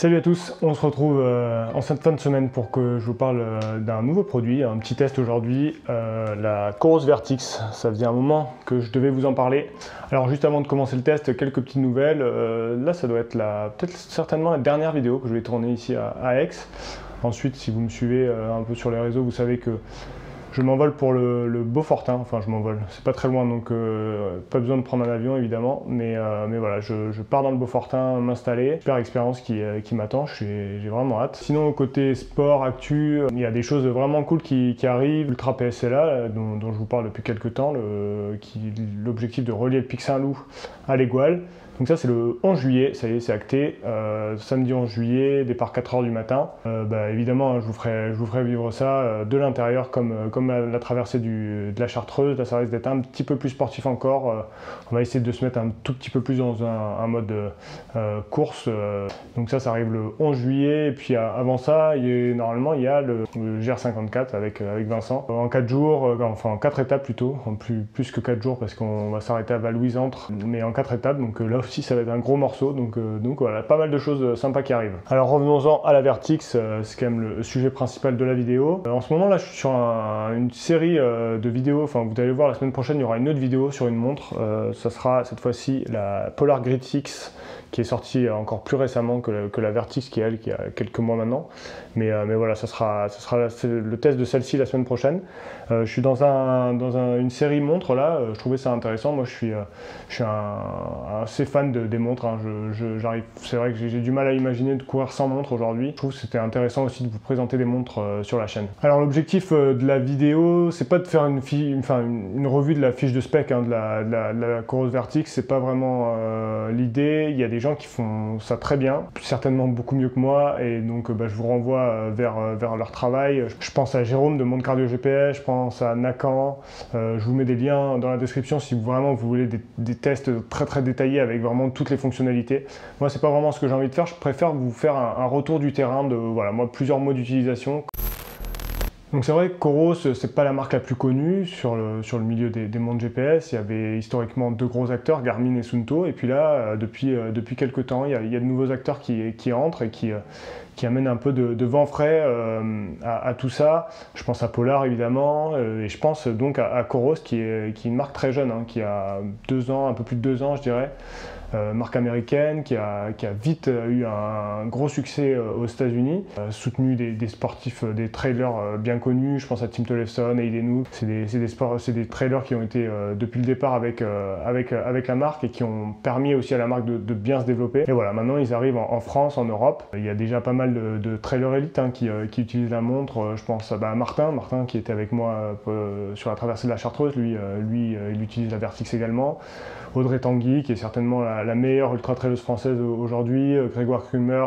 Salut à tous, on se retrouve en cette fin de semaine pour que je vous parle d'un nouveau produit, un petit test aujourd'hui, la Coros Vertix. Ça faisait un moment que je devais vous en parler. Alors juste avant de commencer le test, quelques petites nouvelles. Là ça doit être peut-être certainement la dernière vidéo que je vais tourner ici à Aix. Ensuite, si vous me suivez un peu sur les réseaux, vous savez que je m'envole pour le Beaufortin, enfin je m'envole, c'est pas très loin donc pas besoin de prendre un avion évidemment, mais voilà, je pars dans le Beaufortin m'installer, super expérience qui m'attend, j'ai vraiment hâte. Sinon côté sport, actu, il y a des choses vraiment cool qui arrivent, Ultra PSLA dont je vous parle depuis quelques temps, l'objectif de relier le Pic Saint-Loup à l'Égual. Donc ça c'est le 11 juillet, ça y est c'est acté, samedi 11 juillet, départ 4 h du matin. Évidemment je vous ferai vivre ça de l'intérieur comme la traversée de la Chartreuse. Là ça risque d'être un petit peu plus sportif encore, on va essayer de se mettre un tout petit peu plus dans un mode course. Donc ça arrive le 11 juillet et puis avant ça normalement il y a le GR54 avec Vincent en 4 jours, enfin en 4 étapes plutôt, en plus que 4 jours parce qu'on va s'arrêter à Val-Louis-Entre, mais en 4 étapes, donc là aussi ça va être un gros morceau, donc voilà, pas mal de choses sympas qui arrivent. Alors revenons-en à la Vertix, c'est quand même le sujet principal de la vidéo. En ce moment là je suis sur une série de vidéos, enfin vous allez voir la semaine prochaine il y aura une autre vidéo sur une montre, ça sera cette fois-ci la Polar Grid 6 qui est sortie encore plus récemment que la Vertix qui a quelques mois maintenant, mais voilà, ça sera le test de celle-ci la semaine prochaine. Je suis dans une série montre là, je trouvais ça intéressant. Moi je suis assez fan des montres, hein. C'est vrai que j'ai du mal à imaginer de courir sans montre aujourd'hui. Je trouve que c'était intéressant aussi de vous présenter des montres sur la chaîne. Alors l'objectif de la vidéo, c'est pas de faire une revue de la fiche de spec, hein, de la Coros Vertix, c'est pas vraiment l'idée. Il y a des gens qui font ça très bien, certainement beaucoup mieux que moi, et donc je vous renvoie vers leur travail. Je pense à Jérôme de Monde Cardio GPS, je pense à Nakan, je vous mets des liens dans la description si vraiment vous voulez des tests très détaillés avec vraiment toutes les fonctionnalités. Moi c'est pas vraiment ce que j'ai envie de faire, je préfère vous faire un retour du terrain de voilà, moi plusieurs mois d'utilisation. Donc c'est vrai que Coros, c'est pas la marque la plus connue sur le milieu des montres GPS. Il y avait historiquement deux gros acteurs, Garmin et Suunto, et puis là, depuis quelques temps, il y a de nouveaux acteurs qui entrent et qui amènent un peu de vent frais à tout ça. Je pense à Polar évidemment, et je pense donc à Coros qui est une marque très jeune, hein, qui a 2 ans, un peu plus de 2 ans je dirais. Marque américaine qui a vite eu un gros succès aux États-Unis, soutenu des sportifs, des trailers bien connus. Je pense à Tim Tollefson et Idenhouk. C'est des trailers qui ont été depuis le départ avec la marque et qui ont permis aussi à la marque de bien se développer. Et voilà, maintenant ils arrivent en France, en Europe. Il y a déjà pas mal de trailers élites, hein, qui utilisent la montre. Je pense à Martin qui était avec moi sur la traversée de la Chartreuse. Lui il utilise la Vertix également. Audrey Tanguy, qui est certainement la meilleure ultra-trailleuse française aujourd'hui, Grégoire Krumer,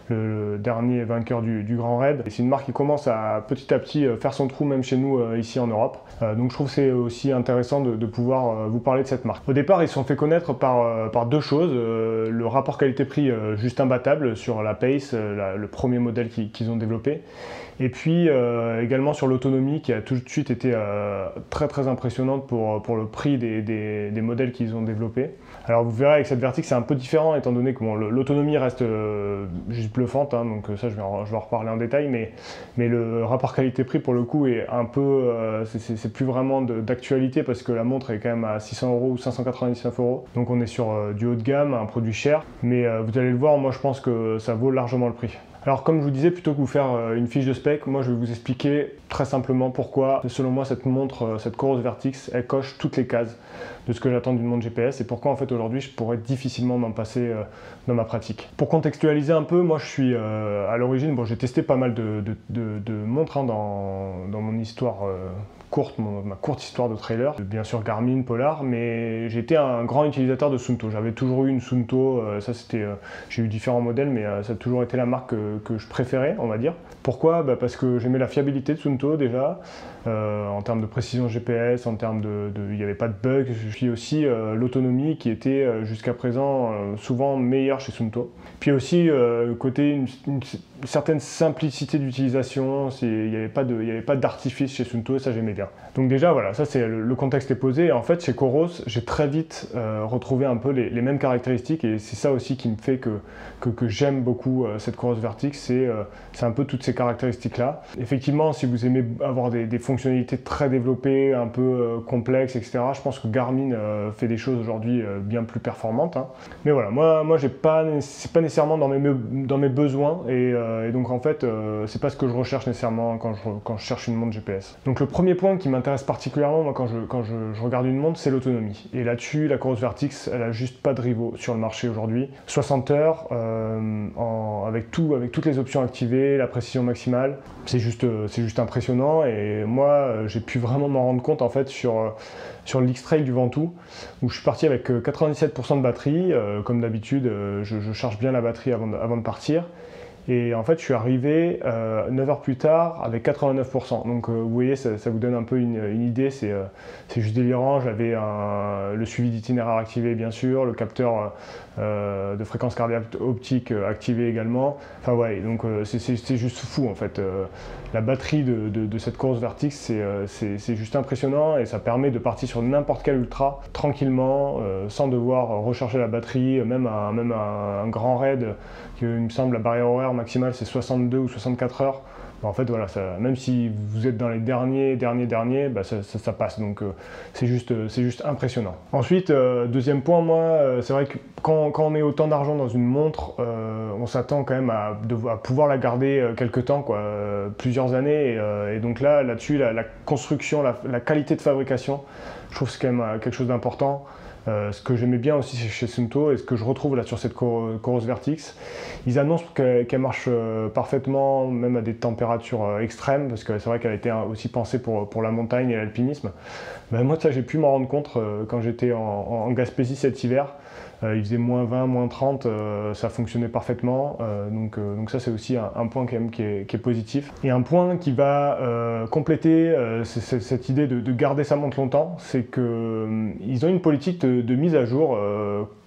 le dernier vainqueur du Grand Raid. C'est une marque qui commence à petit faire son trou même chez nous ici en Europe. Donc je trouve que c'est aussi intéressant de pouvoir vous parler de cette marque. Au départ, ils se sont fait connaître par deux choses. Le rapport qualité-prix juste imbattable sur la Pace, le premier modèle qu'ils ont développé. Et puis également sur l'autonomie qui a tout de suite été très impressionnante pour le prix des modèles qu'ils ont développés. Alors vous verrez avec cette Vertix c'est un peu différent étant donné que l'autonomie reste juste bluffante, hein, donc ça je vais en reparler en détail, mais le rapport qualité-prix pour le coup est un peu, c'est plus vraiment d'actualité parce que la montre est quand même à 600 € ou 599 €. Donc on est sur du haut de gamme, un produit cher, mais vous allez le voir, moi je pense que ça vaut largement le prix. Alors comme je vous disais, plutôt que vous faire une fiche de spec, moi je vais vous expliquer très simplement pourquoi, selon moi, cette montre, cette Coros Vertix, elle coche toutes les cases de ce que j'attends d'une montre GPS et pourquoi en fait aujourd'hui je pourrais difficilement m'en passer dans ma pratique. Pour contextualiser un peu, moi je suis à l'origine, j'ai testé pas mal de montres, hein, dans mon histoire courte, ma courte histoire de trailer, bien sûr Garmin, Polar, mais j'étais un grand utilisateur de Suunto. J'avais toujours eu une Suunto, j'ai eu différents modèles, mais ça a toujours été la marque que je préférais, on va dire. Pourquoi? Parce que j'aimais la fiabilité de Suunto déjà, en termes de précision GPS, en termes il n'y avait pas de bugs, puis aussi l'autonomie qui était jusqu'à présent souvent meilleure chez Suunto. Puis aussi côté une certaine simplicité d'utilisation, il n'y avait pas d'artifice chez Suunto et ça j'aimais bien. Donc déjà voilà, ça c'est le contexte est posé. Et en fait chez Coros, j'ai très vite retrouvé un peu les mêmes caractéristiques et c'est ça aussi qui me fait que j'aime beaucoup cette Coros Vertix, c'est un peu toutes ces caractéristiques-là. Effectivement, si vous aimez avoir des fonctionnalités très développées, un peu complexes, etc., je pense que Garmin fait des choses aujourd'hui bien plus performantes. Hein. Mais voilà, moi c'est pas nécessairement dans mes besoins et donc en fait, c'est pas ce que je recherche nécessairement quand je cherche une montre GPS. Donc le premier point qui m'intéresse particulièrement, moi, quand je regarde une montre, c'est l'autonomie. Et là-dessus, la Coros Vertix, elle a juste pas de rivaux sur le marché aujourd'hui. 60 heures, avec toutes les options activées, la précision maximale, c'est juste impressionnant. Et moi, j'ai pu vraiment m'en rendre compte en fait sur l'X-Trail du Ventoux, où je suis parti avec 97% de batterie. Comme d'habitude, je charge bien la batterie avant de partir. Et en fait, je suis arrivé 9 heures plus tard avec 89%. Donc vous voyez, ça vous donne un peu une idée, c'est juste délirant. J'avais le suivi d'itinéraire activé bien sûr, le capteur de fréquence cardiaque optique activé également. Enfin ouais, donc c'est juste fou en fait. La batterie de cette Coros Vertix, c'est juste impressionnant et ça permet de partir sur n'importe quel ultra tranquillement, sans devoir recharger la batterie, même un grand raid, il me semble la barrière horaire maximale c'est 62 ou 64 heures. En fait voilà, même si vous êtes dans les derniers, ça passe, donc c'est juste impressionnant. Ensuite, deuxième point, moi, c'est vrai que quand on met autant d'argent dans une montre, on s'attend quand même à pouvoir la garder quelques temps, quoi, plusieurs années, et donc là-dessus, la construction, la qualité de fabrication, je trouve que c'est quand même quelque chose d'important. Ce que j'aimais bien aussi chez Suunto et ce que je retrouve là sur cette Coros Vertix, ils annoncent qu'elle marche parfaitement même à des températures extrêmes, parce que c'est vrai qu'elle a été aussi pensée pour la montagne et l'alpinisme. Moi ça j'ai pu m'en rendre compte quand j'étais en Gaspésie cet hiver. Il faisait moins 20, moins 30, ça fonctionnait parfaitement, donc ça c'est aussi un point quand même qui est positif. Et un point qui va compléter cette idée de garder sa montre longtemps, c'est qu'ils ont une politique de mise à jour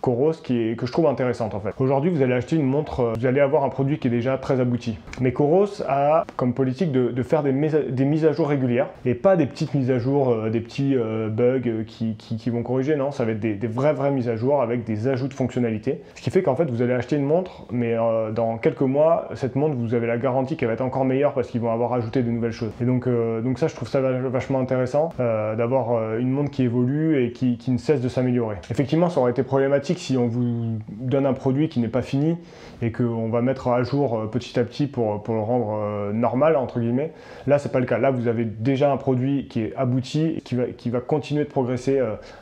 Coros que je trouve intéressante en fait. Aujourd'hui vous allez acheter une montre, vous allez avoir un produit qui est déjà très abouti. Mais Coros a comme politique de faire des mises à jour régulières et pas des petites mises à jour, des petits bugs qui vont corriger, non, ça va être des vraies mises à jour avec des ajouts de fonctionnalités. Ce qui fait qu'en fait vous allez acheter une montre, mais dans quelques mois, cette montre vous avez la garantie qu'elle va être encore meilleure parce qu'ils vont avoir ajouté de nouvelles choses. Et donc ça je trouve ça vachement intéressant d'avoir une montre qui évolue et qui ne cesse de s'améliorer. Effectivement ça aurait été problématique si on vous donne un produit qui n'est pas fini et qu'on va mettre à jour petit à petit pour le rendre normal entre guillemets. Là c'est pas le cas, là vous avez déjà un produit qui est abouti et qui va continuer de progresser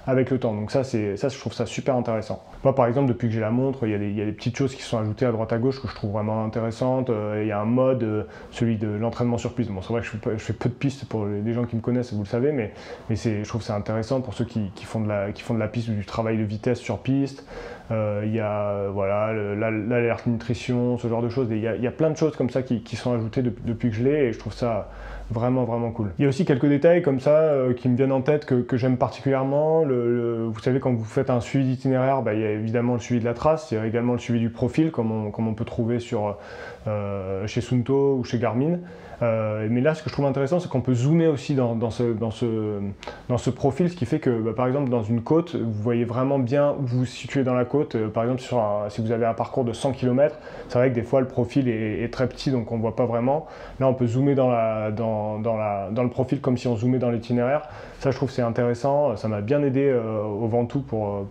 avec le temps. Donc ça je trouve ça super intéressant. Moi par exemple depuis que j'ai la montre, il y a des petites choses qui sont ajoutées à droite à gauche que je trouve vraiment intéressantes. Il y a un mode, celui de l'entraînement sur piste. Bon c'est vrai que je fais peu de pistes pour les gens qui me connaissent, vous le savez, mais je trouve que c'est intéressant pour ceux qui font de la piste ou du travail de vitesse sur piste. Il y a voilà, l'alerte nutrition, ce genre de choses. Il y a plein de choses comme ça qui sont ajoutées depuis que je l'ai et je trouve ça vraiment cool. Il y a aussi quelques détails comme ça qui me viennent en tête que j'aime particulièrement. Vous savez, quand vous faites un suivi d'itinéraire, il y a évidemment le suivi de la trace, il y a également le suivi du profil comme on peut trouver chez Suunto ou chez Garmin. Mais là, ce que je trouve intéressant, c'est qu'on peut zoomer aussi dans ce profil, ce qui fait que, par exemple, dans une côte, vous voyez vraiment bien où vous vous situez dans la côte. Par exemple, si vous avez un parcours de 100 km, c'est vrai que des fois, le profil est très petit, donc on ne voit pas vraiment. Là, on peut zoomer dans le profil comme si on zoomait dans l'itinéraire. Ça, je trouve que c'est intéressant. Ça m'a bien aidé au Ventoux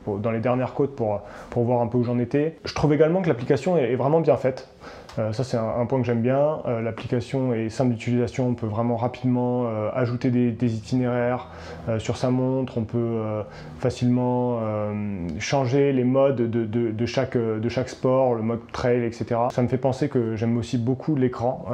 dans les dernières côtes pour voir un peu où j'en étais. Je trouve également que l'application est vraiment bien faite. Ça c'est un point que j'aime bien, l'application est simple d'utilisation, on peut vraiment rapidement ajouter des itinéraires sur sa montre, on peut facilement changer les modes de chaque sport, le mode trail, etc. Ça me fait penser que j'aime aussi beaucoup l'écran,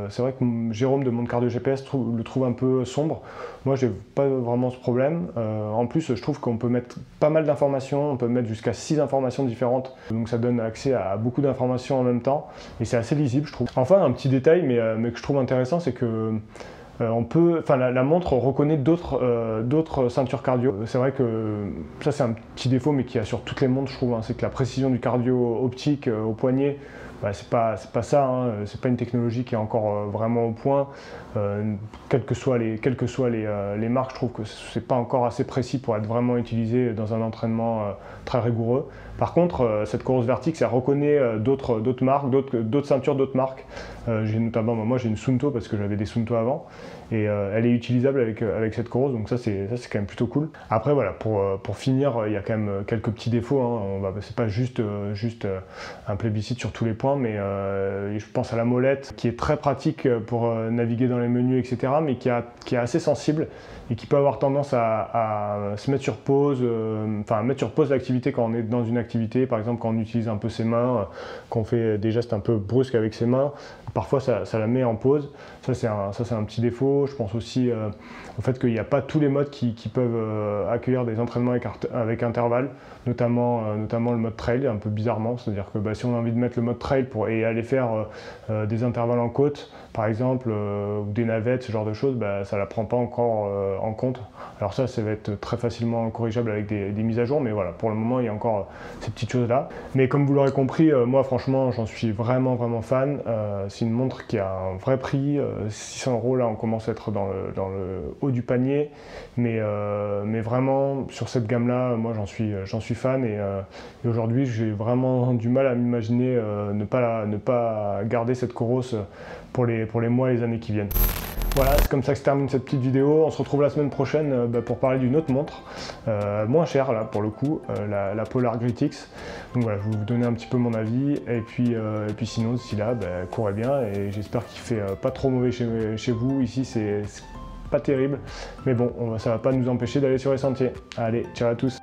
c'est vrai que Jérôme de Montre Cardio GPS le trouve un peu sombre, moi j'ai pas vraiment ce problème, en plus je trouve qu'on peut mettre pas mal d'informations, on peut mettre jusqu'à 6 informations différentes, donc ça donne accès à beaucoup d'informations en même temps, et c'est c'est assez lisible, je trouve. Enfin, un petit détail, mais que je trouve intéressant, c'est que la montre reconnaît d'autres ceintures cardio. C'est vrai que ça c'est un petit défaut, mais qu'il y a sur toutes les montres, je trouve, hein, c'est que la précision du cardio optique au poignet, bah, c'est pas ça, hein, c'est pas une technologie qui est encore vraiment au point. Quelles que soient les marques, je trouve que c'est pas encore assez précis pour être vraiment utilisé dans un entraînement très rigoureux. Par contre, cette Coros Vertix, elle reconnaît d'autres marques, d'autres ceintures d'autres marques. J'ai notamment, moi j'ai une Suunto parce que j'avais des Suunto avant, et elle est utilisable avec cette Coros, donc ça c'est quand même plutôt cool. Après voilà, pour finir, il y a quand même quelques petits défauts, hein. C'est pas juste un plébiscite sur tous les points, mais je pense à la molette qui est très pratique pour naviguer dans les menus, etc., mais qui est assez sensible et qui peut avoir tendance à se mettre sur pause, mettre sur pause l'activité quand on est dans une activité, par exemple quand on utilise un peu ses mains, qu'on fait des gestes un peu brusques avec ses mains, parfois ça la met en pause. Ça c'est un petit défaut. Je pense aussi au fait qu'il n'y a pas tous les modes qui peuvent accueillir des entraînements avec intervalle, notamment le mode trail, un peu bizarrement. C'est-à-dire que si on a envie de mettre le mode trail et aller faire des intervalles en côte, par exemple, ou des navettes, ce genre de choses, ça ne la prend pas encore en compte. Alors ça va être très facilement corrigeable avec des mises à jour, mais voilà, pour le moment, il y a encore ces petites choses-là. Mais comme vous l'aurez compris, moi, franchement, j'en suis vraiment, vraiment fan. C'est une montre qui a un vrai prix. 600 €, là, on commence à être dans le haut du panier. Mais vraiment, sur cette gamme-là, moi, j'en suis fan. Et aujourd'hui, j'ai vraiment du mal à m'imaginer ne pas garder cette Coros pour les mois et les années qui viennent. Voilà, c'est comme ça que se termine cette petite vidéo. On se retrouve la semaine prochaine pour parler d'une autre montre, moins chère là pour le coup, la Polar Gritix. Donc voilà, je vais vous donner un petit peu mon avis. Et puis sinon, d'ici là, courez bien et j'espère qu'il fait pas trop mauvais chez vous. Ici, c'est pas terrible. Mais bon, ça va pas nous empêcher d'aller sur les sentiers. Allez, ciao à tous.